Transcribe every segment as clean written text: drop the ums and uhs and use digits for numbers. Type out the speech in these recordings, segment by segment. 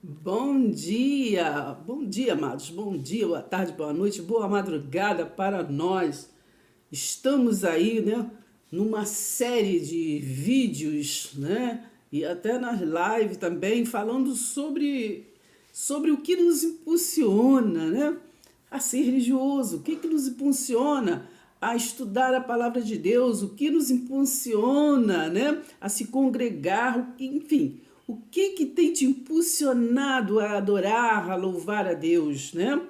Bom dia, amados. Bom dia, boa tarde, boa noite, boa madrugada para nós. Estamos aí, né, numa série de vídeos, né, e até nas lives também, falando sobre o que nos impulsiona, né, a ser religioso, o que nos impulsiona a estudar a palavra de Deus, o que nos impulsiona, né, a se congregar, enfim, o que tem te impulsionado a adorar, a louvar a Deus, né?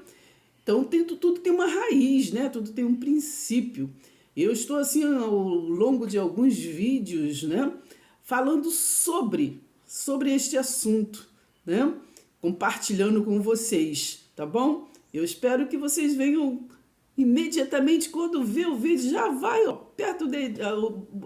Então tudo tem uma raiz, né? Tudo tem um princípio. Eu estou assim ao longo de alguns vídeos, né, falando sobre este assunto, né? Compartilhando com vocês, tá bom? Eu espero que vocês venham imediatamente quando vê o vídeo, já vai, ó, aperta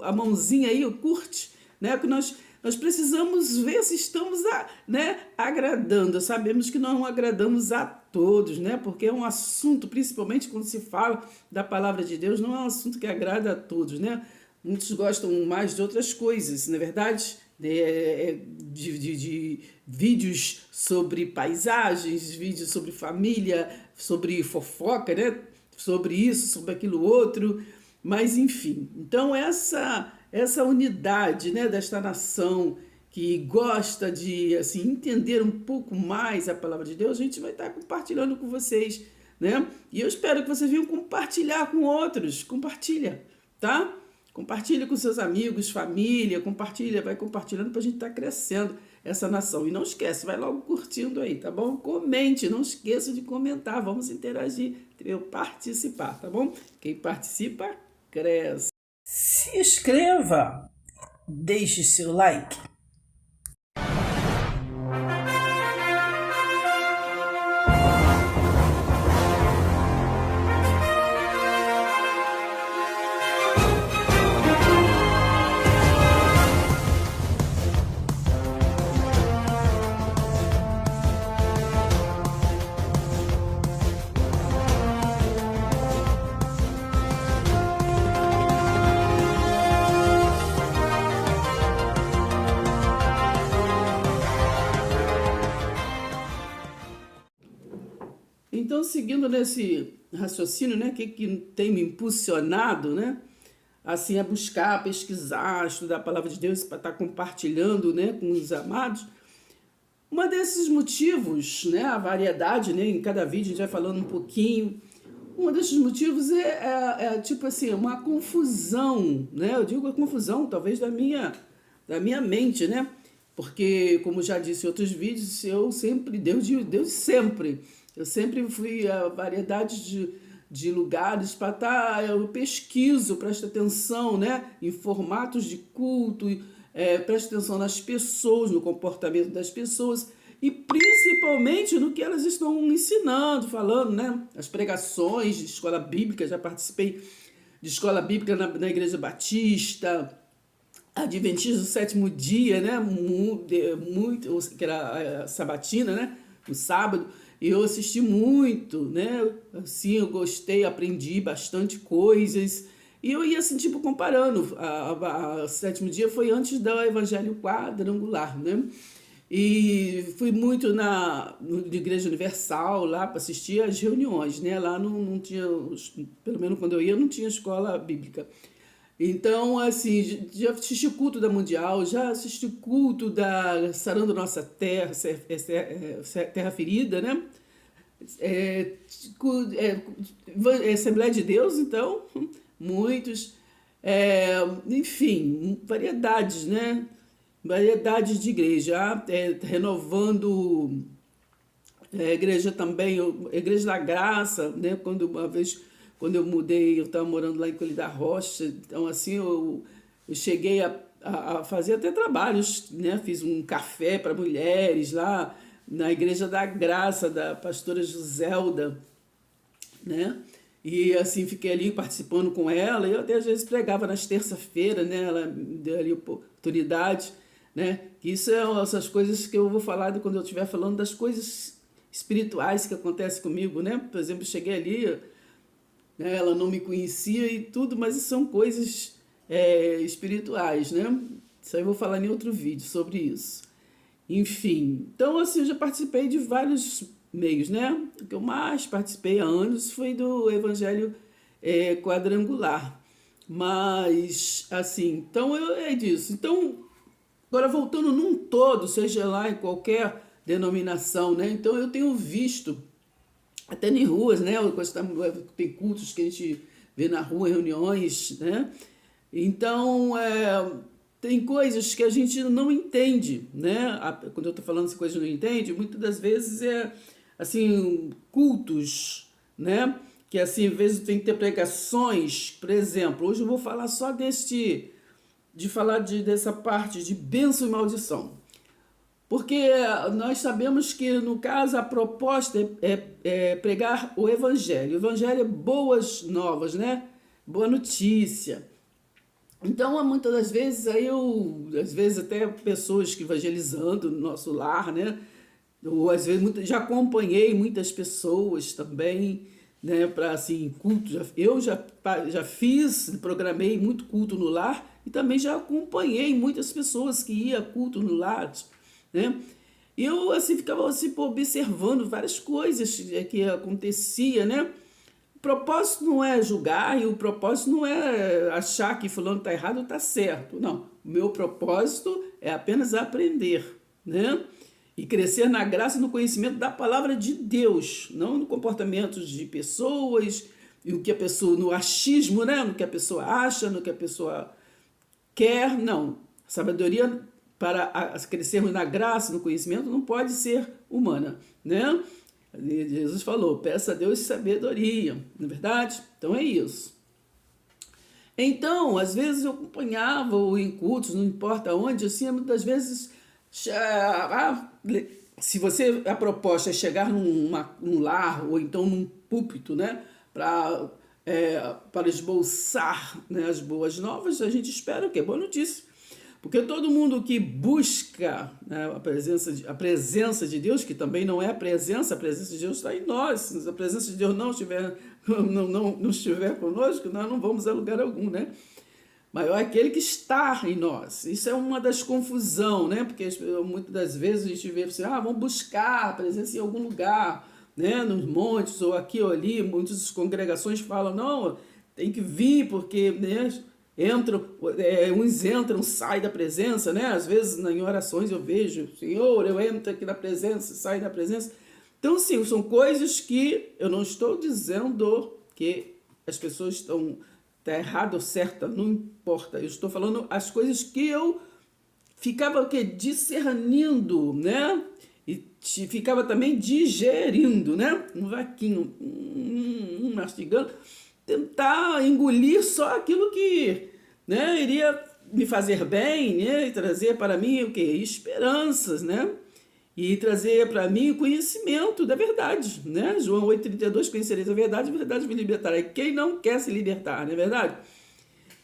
a mãozinha aí, curte, né? Que nós precisamos ver se estamos né, agradando. Sabemos que não agradamos a todos, né? Porque é um assunto, principalmente quando se fala da palavra de Deus, não é um assunto que agrada a todos, né? Muitos gostam mais de outras coisas, não é verdade? De vídeos sobre paisagens, vídeos sobre família, sobre fofoca, né? Sobre isso, sobre aquilo outro, mas enfim. Então essa unidade, né, desta nação que gosta de assim entender um pouco mais a palavra de Deus, a gente vai estar compartilhando com vocês, né? E eu espero que vocês venham compartilhar com outros, compartilha, tá? Compartilha com seus amigos, família, compartilha, vai compartilhando para a gente estar crescendo essa nação. E não esquece, vai logo curtindo aí, tá bom? Comente, não esqueça de comentar, vamos interagir, eu participar, tá bom? Quem participa, cresce. Se inscreva, deixe seu like. Então, seguindo nesse raciocínio, né, que tem me impulsionado, né, assim, a buscar, a pesquisar, a estudar a palavra de Deus para estar compartilhando, né, com os amados, um desses motivos, né, a variedade, né, em cada vídeo a gente vai falando um pouquinho, um desses motivos tipo assim, uma confusão, né, eu digo a confusão, talvez da minha mente, né, porque, como já disse em outros vídeos, Deus sempre, eu sempre fui a variedade de lugares para estar, eu pesquiso, presto atenção, né, em formatos de culto, presto atenção nas pessoas, no comportamento das pessoas e principalmente no que elas estão ensinando, falando, né, as pregações de escola bíblica, já participei de escola bíblica na Igreja Batista, Adventista do Sétimo Dia, né? Muito, que era a sabatina, né? No sábado, e eu assisti muito, né? Assim, eu gostei, aprendi bastante coisas. E eu ia assim, tipo, comparando. A Sétimo Dia foi antes do Evangelho Quadrangular, né? E fui muito na Igreja Universal lá para assistir às reuniões, né? Lá não tinha, pelo menos quando eu ia, não tinha escola bíblica. Então, assim, já assisti o culto da Mundial, já assisti o culto da Sarando Nossa Terra, Terra Ferida, né? É, Assembleia de Deus, então, muitos. Enfim, variedades, né? Variedades de igreja, renovando a igreja também, a Igreja da Graça, né? Quando eu mudei, eu estava morando lá em Colher da Rocha, então assim, eu cheguei a fazer até trabalhos, né? Fiz um café para mulheres lá na Igreja da Graça, da pastora Joselda, né? E assim, fiquei ali participando com ela, e eu até às vezes pregava nas terça-feiras, né? Ela me deu ali oportunidade, né? Que isso é essas coisas que eu vou falar quando eu estiver falando das coisas espirituais que acontecem comigo, né? Por exemplo, eu cheguei ali, né, ela não me conhecia e tudo, mas são coisas espirituais, né? Isso aí eu vou falar em outro vídeo sobre isso. enfim. Então, assim, eu já participei de vários meios, né? O que eu mais participei há anos foi do Evangelho Quadrangular. Mas, assim, então é disso. Então, agora voltando num todo, seja lá em qualquer denominação, né? Então, eu tenho visto, até em ruas, né? Tem cultos que a gente vê na rua, reuniões, né? Então, tem coisas que a gente não entende, né? Quando eu estou falando essas coisas que não entende, muitas das vezes assim, cultos, né? Que assim, às vezes tem que ter pregações, por exemplo, hoje eu vou falar só dessa parte de bênção e maldição. Porque nós sabemos que, no caso, a proposta é pregar o Evangelho. O Evangelho é boas novas, né? Boa notícia. Então, muitas das vezes, às vezes até pessoas que evangelizando no nosso lar, né? Ou às vezes já acompanhei muitas pessoas também, né? Para assim, culto. Eu já fiz, programei muito culto no lar e também já acompanhei muitas pessoas que iam a culto no lar, né? E eu assim ficava assim, observando várias coisas que acontecia, né? O propósito não é julgar e o propósito não é achar que fulano está errado ou está certo. Não, o meu propósito é apenas aprender, né? E crescer na graça e no conhecimento da palavra de Deus, não no comportamento de pessoas, e o que a pessoa, no achismo, né? No que a pessoa acha, no que a pessoa quer, não. A sabedoria para crescermos na graça, no conhecimento, não pode ser humana, né? Jesus falou, peça a Deus sabedoria, não é verdade? Então é isso. Então, às vezes eu acompanhava em cultos, não importa onde, assim, muitas vezes, se a proposta é chegar num lar ou então num púlpito, né, para esboçar, né, as boas novas, a gente espera o quê? Boa notícia. Porque todo mundo que busca, né, a presença de Deus, que também não é a presença de Deus está em nós. Se a presença de Deus não estiver conosco, nós não vamos a lugar algum, né? Maior é aquele que está em nós. Isso é uma das confusões, né? Porque muitas das vezes a gente vê assim, vamos buscar a presença em algum lugar, né? Nos montes, ou aqui ou ali. Muitas congregações falam, não, tem que vir, porque, né, uns entram, saem da presença, né? Às vezes em orações eu vejo, Senhor, eu entro aqui na presença, saio da presença. Então, sim, são coisas que eu não estou dizendo que as pessoas estão errado ou certa, não importa. Eu estou falando as coisas que eu ficava discernindo, né? E ficava também digerindo, né? Um vaquinho, mastigando, tentar engolir só aquilo que, né, iria me fazer bem, né? E trazer para mim o quê? Esperanças, né? E trazer para mim o conhecimento da verdade, né? João 8,32, conhecereis a verdade me libertará. Quem não quer se libertar, não é verdade?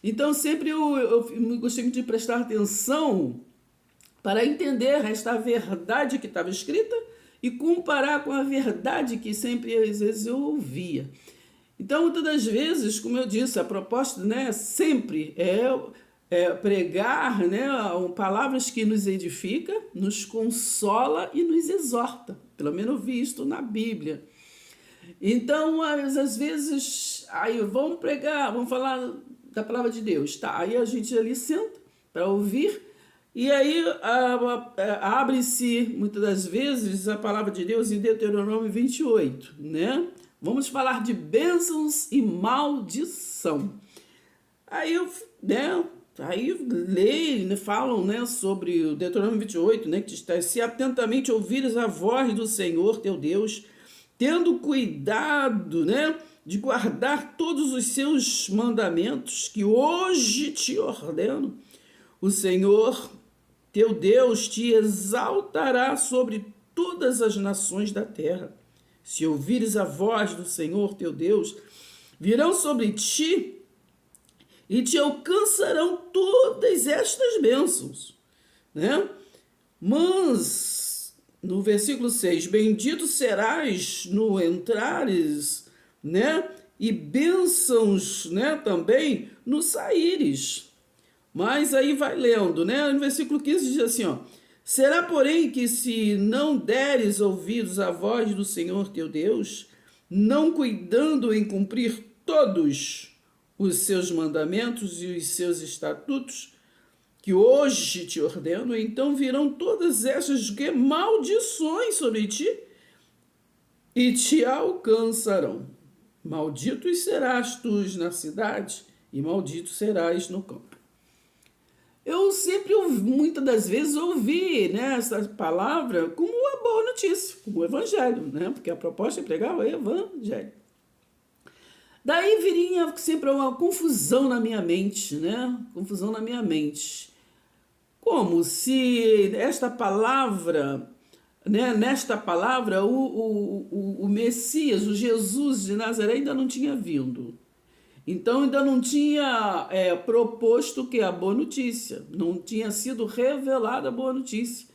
Então, sempre eu gostei muito de prestar atenção para entender esta verdade que estava escrita e comparar com a verdade que sempre, às vezes, eu ouvia. Então, muitas das vezes, como eu disse, a proposta, né, sempre é pregar, né, palavras que nos edifica, nos consola e nos exorta. Pelo menos eu vi isto na Bíblia. Então, às vezes, aí vamos pregar, vamos falar da palavra de Deus, tá? Aí a gente ali senta para ouvir e aí abre-se, muitas das vezes, a palavra de Deus em Deuteronômio 28, né? Vamos falar de bênçãos e maldição. Aí leem, né, falam, né, sobre o Deuteronômio 28, né, que está: se atentamente ouvires a voz do Senhor teu Deus, tendo cuidado, né, de guardar todos os seus mandamentos que hoje te ordeno, o Senhor teu Deus te exaltará sobre todas as nações da terra. Se ouvires a voz do Senhor teu Deus, virão sobre ti e te alcançarão todas estas bênçãos, né? Mas, no versículo 6, bendito serás no entrares, né? E bênçãos, né, também no saíres. Mas aí vai lendo, né? No versículo 15 diz assim, ó: Será, porém, que se não deres ouvidos à voz do Senhor teu Deus, não cuidando em cumprir todos os seus mandamentos e os seus estatutos, que hoje te ordeno, então virão todas essas maldições sobre ti e te alcançarão. Malditos serás tu na cidade e maldito serás no campo. Eu sempre, muitas das vezes, ouvi, né, essa palavra como uma boa notícia, como o evangelho, né? Porque a proposta é pregar o evangelho. Daí viria sempre uma confusão na minha mente, né? Confusão na minha mente. Como se esta palavra, né, nesta palavra, o Messias, o Jesus de Nazaré ainda não tinha vindo. Então ainda não tinha proposto que a boa notícia, não tinha sido revelada a boa notícia.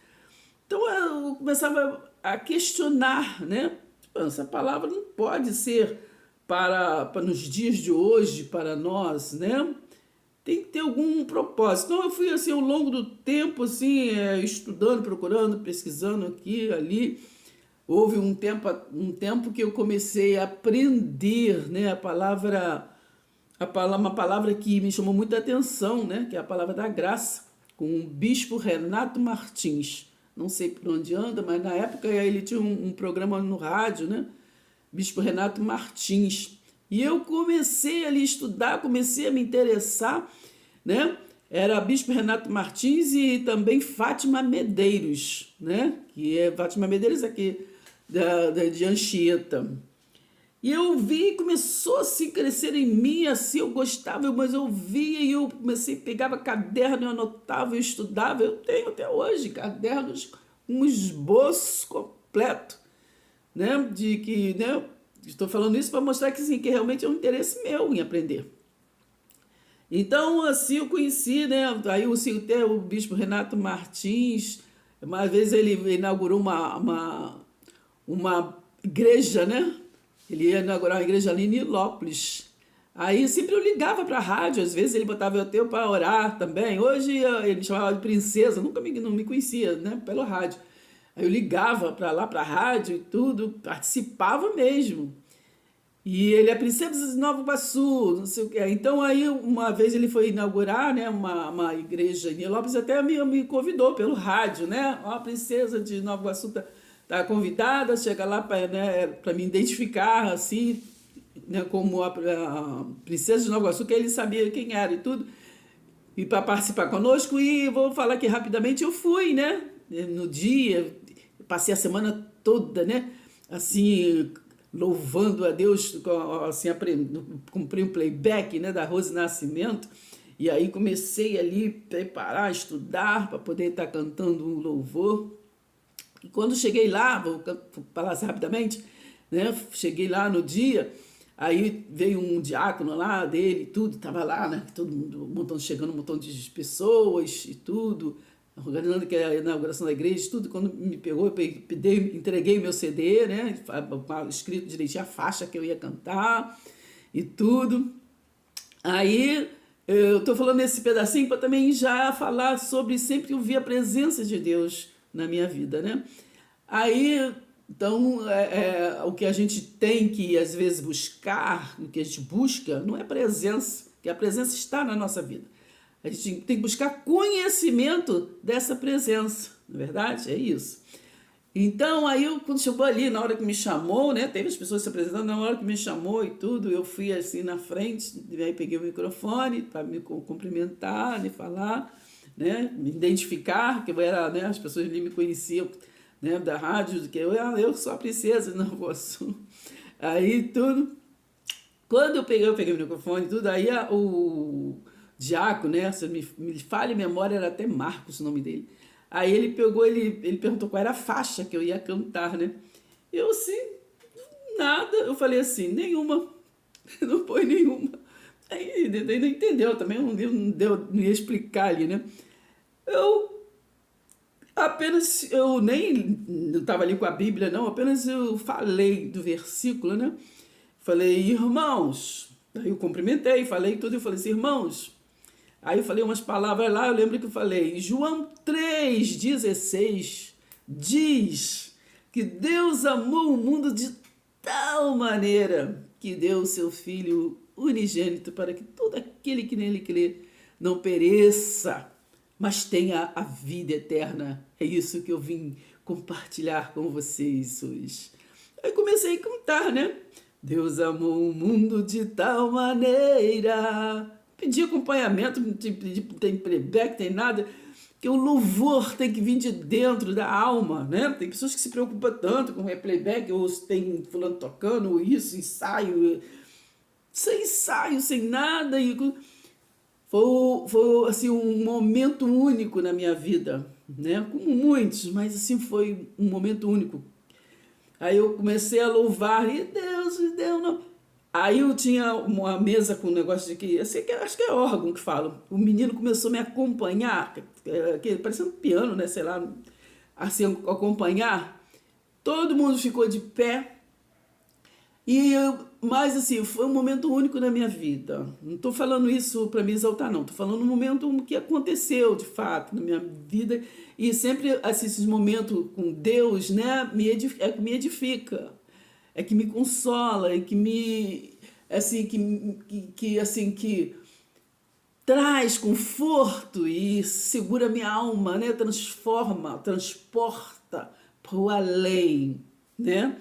Então eu começava a questionar, né? Essa palavra não pode ser para nos dias de hoje, para nós, né? Tem que ter algum propósito. Então eu fui assim ao longo do tempo, assim, estudando, procurando, pesquisando aqui, ali. Houve um tempo que eu comecei a aprender, né, uma palavra que me chamou muita atenção, né, que é a palavra da graça, com o bispo Renato Martins. Não sei por onde anda, mas na época ele tinha um programa no rádio, né? Bispo Renato Martins. E eu comecei ali a estudar, comecei a me interessar, né? Era Bispo Renato Martins e também Fátima Medeiros, né? Que é Fátima Medeiros aqui de Anchieta. E eu vi, começou assim a crescer em mim, assim, eu gostava, mas eu via e eu comecei, pegava caderno, eu anotava, eu estudava. Eu tenho até hoje cadernos, um esboço completo, né? De que, né? Estou falando isso para mostrar que, sim, que realmente é um interesse meu em aprender. Então, assim, eu conheci, né? Aí o bispo Renato Martins, uma vez ele inaugurou uma igreja, né? Ele ia inaugurar uma igreja ali em Nilópolis. Aí sempre eu ligava para a rádio, às vezes ele botava eu para orar também. Hoje ele me chamava de princesa, não me conhecia, né? Pelo rádio. Aí eu ligava para lá, para a rádio e tudo, participava mesmo. E ele é princesa de Nova Iguaçu, não sei o quê. Então aí uma vez ele foi inaugurar, né, uma igreja em Nilópolis, até me convidou pelo rádio, né? Ó, a princesa de Nova Iguaçu tá convidada, chega lá para, né, para me identificar assim, né, como a princesa de Nova Iguaçu, que ele sabia quem era e tudo, e para participar conosco. E vou falar aqui rapidamente, eu fui, né, no dia, passei a semana toda, né, assim, louvando a Deus, assim, cumpri um playback, né, da Rose Nascimento. E aí comecei ali a preparar, estudar para poder estar cantando um louvor. E quando cheguei lá, vou falar rapidamente, né? Cheguei lá no dia, aí veio um diácono lá dele, tudo, estava lá, né? Todo mundo, chegando um montão de pessoas e tudo, organizando que a inauguração da igreja, tudo. Quando me pegou, eu entreguei meu CD, né? Escrito direitinho a faixa que eu ia cantar e tudo. Aí eu estou falando esse pedacinho para também já falar sobre sempre que eu vi a presença de Deus na minha vida, né? Aí, então, o que a gente tem que, às vezes, buscar, o que a gente busca, não é presença, porque a presença está na nossa vida. A gente tem que buscar conhecimento dessa presença, não é verdade? É isso. Então, aí, quando chegou ali, na hora que me chamou, né? Teve as pessoas se apresentando, na hora que me chamou e tudo, eu fui assim na frente, aí peguei o microfone para me cumprimentar, me falar, né, me identificar, que eu era, né, as pessoas ali me conheciam, né, da rádio, que eu sou a princesa de Nova Iguaçu. Aí tudo, quando eu peguei o microfone e tudo, aí o diácono, né, se me falha a memória, era até Marcos o nome dele. Aí ele pegou, ele perguntou qual era a faixa que eu ia cantar, né? Eu assim, nada, eu falei assim, nenhuma, não foi nenhuma. Aí ele não entendeu também, não ia explicar ali, né? Eu nem estava ali com a Bíblia, não, apenas eu falei do versículo, né? Falei, irmãos, aí eu cumprimentei, falei tudo, eu falei assim, irmãos, Aí eu falei umas palavras lá, eu lembro que eu falei, João 3,16 diz que Deus amou o mundo de tal maneira que deu o seu Filho unigênito para que todo aquele que nele crê não pereça, mas tenha a vida eterna. É isso que eu vim compartilhar com vocês hoje. Aí comecei a cantar, né? Deus amou o mundo de tal maneira. Pedi acompanhamento, não tem playback, tem nada. Que o louvor tem que vir de dentro da alma, né? Tem pessoas que se preocupam tanto com playback, ou tem fulano tocando, ou isso, ensaio. Sem ensaio, sem nada. E foi assim, um momento único na minha vida, né? Como muitos, mas assim, foi um momento único. Aí eu comecei a louvar, e Deus me deu... Não. Aí eu tinha uma mesa com um negócio de que, assim, acho que é órgão que falo. O menino começou a me acompanhar, parecendo um piano, né? Sei lá, assim, acompanhar. Todo mundo ficou de pé. Mas assim, foi um momento único na minha vida. Não estou falando isso para me exaltar, não. Estou falando um momento que aconteceu, de fato, na minha vida. E sempre assim, esses momentos com Deus, né, é que me edifica, é que me consola, é que me... Assim, que traz conforto e segura minha alma, né? Transforma, transporta para o além, né?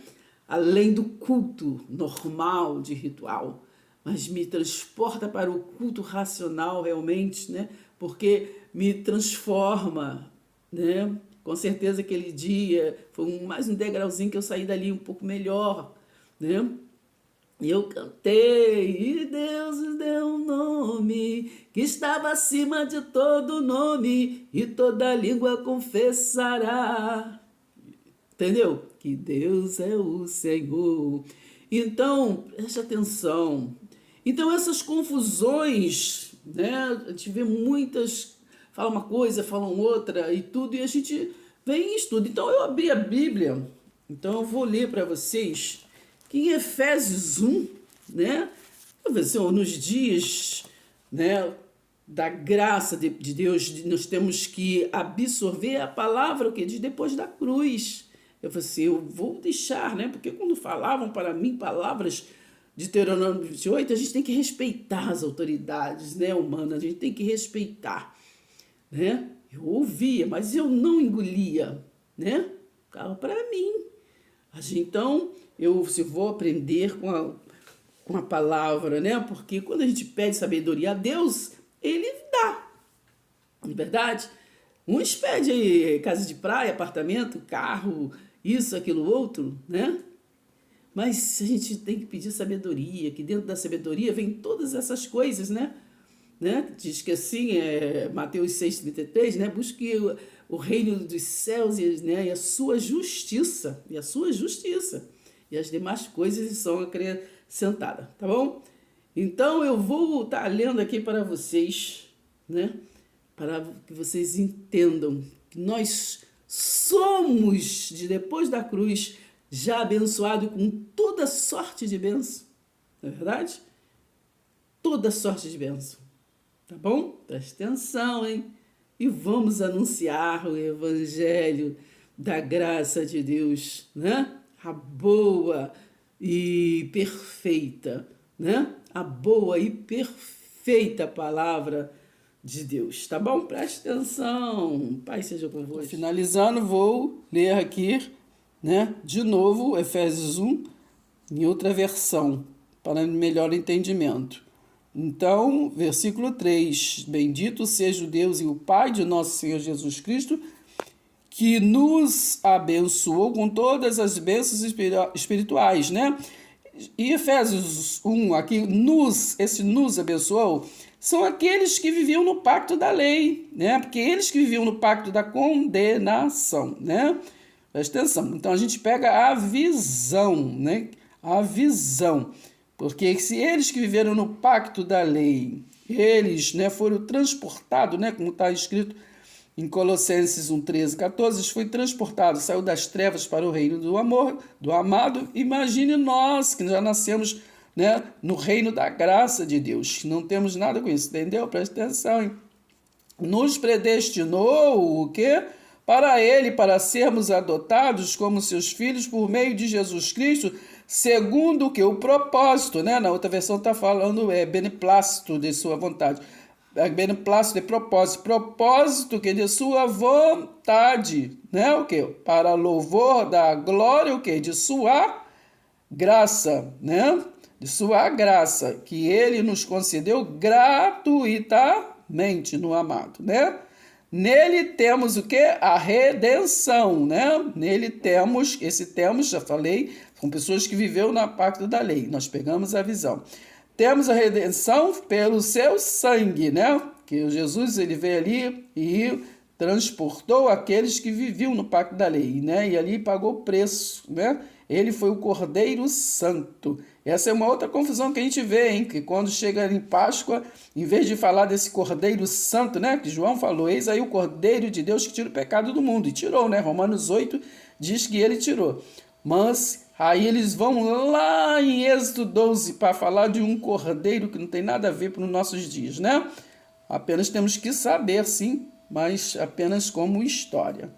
Além do culto normal de ritual, mas me transporta para o culto racional realmente, né? Porque me transforma, né? Com certeza aquele dia foi mais um degrauzinho que eu saí dali um pouco melhor, né? E eu cantei, e Deus me deu um nome que estava acima de todo nome, e toda língua confessará. Entendeu? Que Deus é o Senhor. Então, preste atenção. Então, essas confusões, né? A gente vê muitas, fala uma coisa, falam outra e tudo, e a gente vem e estuda. Então, eu abri a Bíblia, então eu vou ler para vocês que em Efésios 1, né? Nos dias, né, da graça de Deus, nós temos que absorver a palavra que diz depois da cruz. Eu falei assim, eu vou deixar, né? Porque quando falavam para mim palavras de Deuteronômio 28, a gente tem que respeitar as autoridades, né, humanas, a gente tem que respeitar, né? Eu ouvia, mas eu não engolia, né? Ficava para mim. Então, eu vou aprender com a palavra, né? Porque quando a gente pede sabedoria a Deus, Ele dá, não é verdade? Uns pedem casa de praia, apartamento, carro, isso, aquilo, outro, né? Mas a gente tem que pedir sabedoria, que dentro da sabedoria vem todas essas coisas, né? Diz que assim, Mateus 6,33, né? Busque o reino dos céus e a sua justiça, e as demais coisas são acrescentadas, tá bom? Então eu vou estar lendo aqui para vocês, né? Para que vocês entendam que nós somos, de depois da cruz, já abençoado com toda sorte de bênção, não é verdade? Toda sorte de bênção, tá bom? Presta atenção, hein? E vamos anunciar o evangelho da graça de Deus, né? A boa e perfeita, né? A boa e perfeita palavra de Deus, tá bom? Preste atenção. Pai seja convosco. Finalizando, vou ler aqui, né, de novo, Efésios 1, em outra versão, para melhor entendimento. Então, versículo 3, bendito seja o Deus e o Pai de nosso Senhor Jesus Cristo, que nos abençoou com todas as bênçãos espirituais, né? E Efésios 1, aqui, esse nos abençoou, são aqueles que viviam no pacto da lei, né? Porque eles que viviam no pacto da condenação, né? Presta atenção. Então, a gente pega a visão, né? A visão. Porque se eles que viveram no pacto da lei, eles, né, foram transportados, né, como está escrito em Colossenses 1, 13, 14, foi transportado, saiu das trevas para o reino do amor, do amado. Imagine nós, que já nascemos né, no reino da graça de Deus. Não temos nada com isso, entendeu? Presta atenção, hein? Nos predestinou o quê? Para Ele, para sermos adotados como seus filhos por meio de Jesus Cristo, segundo o que? O propósito, né? Na outra versão está falando beneplácito de sua vontade. Beneplácito de propósito. Propósito que de sua vontade, né? O quê? Para louvor da glória, o quê? De sua graça, né? De sua graça, que Ele nos concedeu gratuitamente no amado, né? Nele temos o que? A redenção, né? Nele temos, já falei, com pessoas que viveu na pacto da lei. Nós pegamos a visão. Temos a redenção pelo seu sangue, né? Que Jesus, ele veio ali e transportou aqueles que viviam no pacto da lei, né? E ali pagou o preço, né? Ele foi o Cordeiro Santo. Essa é uma outra confusão que a gente vê, hein? Que quando chega em Páscoa, em vez de falar desse Cordeiro Santo, né? Que João falou, eis aí o Cordeiro de Deus que tira o pecado do mundo. E tirou, né? Romanos 8 diz que ele tirou. Mas aí eles vão lá em Êxodo 12 para falar de um cordeiro que não tem nada a ver para os nossos dias, né? Apenas temos que saber, sim, mas apenas como história.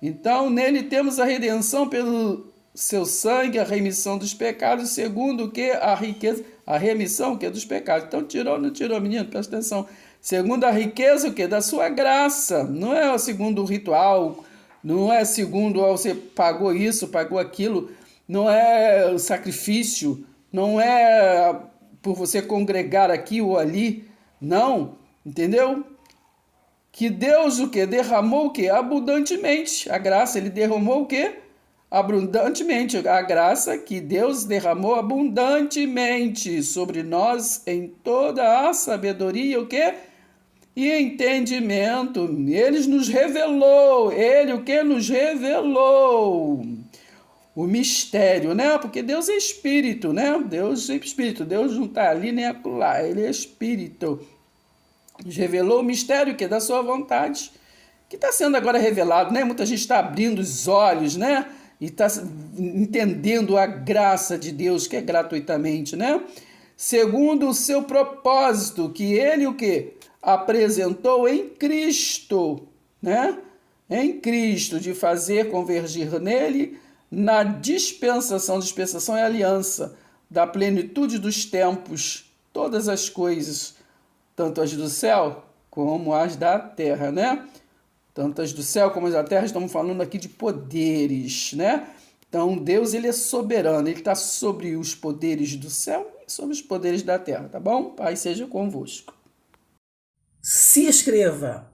Então, nele temos a redenção pelo seu sangue, a remissão dos pecados, segundo o que? A riqueza, a remissão que é dos pecados. Então, tirou ou não tirou, menino? Presta atenção. Segundo a riqueza, o que? Da sua graça. Não é segundo o ritual, não é segundo você pagou isso, pagou aquilo, não é o sacrifício, não é por você congregar aqui ou ali, não, entendeu? Que Deus o que? Derramou o que? Abundantemente. A graça, ele derramou o que? Abundantemente. A graça que Deus derramou abundantemente sobre nós em toda a sabedoria, o que? E entendimento. Ele nos revelou. Ele o que? Nos revelou. O mistério, né? Porque Deus é espírito, né? Deus é espírito. Deus não está ali nem acolá. Ele é espírito. Nos revelou o mistério que é da sua vontade, que está sendo agora revelado, né? Muita gente está abrindo os olhos, né? E está entendendo a graça de Deus, que é gratuitamente, né? Segundo o seu propósito, que ele o quê? Apresentou em Cristo, né? Em Cristo, de fazer convergir nele na dispensação é aliança, da plenitude dos tempos, todas as coisas, tanto as do céu como as da terra, né? Tanto as do céu como as da terra, estamos falando aqui de poderes, né? Então, Deus, ele é soberano, ele está sobre os poderes do céu e sobre os poderes da terra, tá bom? Pai seja convosco. Se inscreva,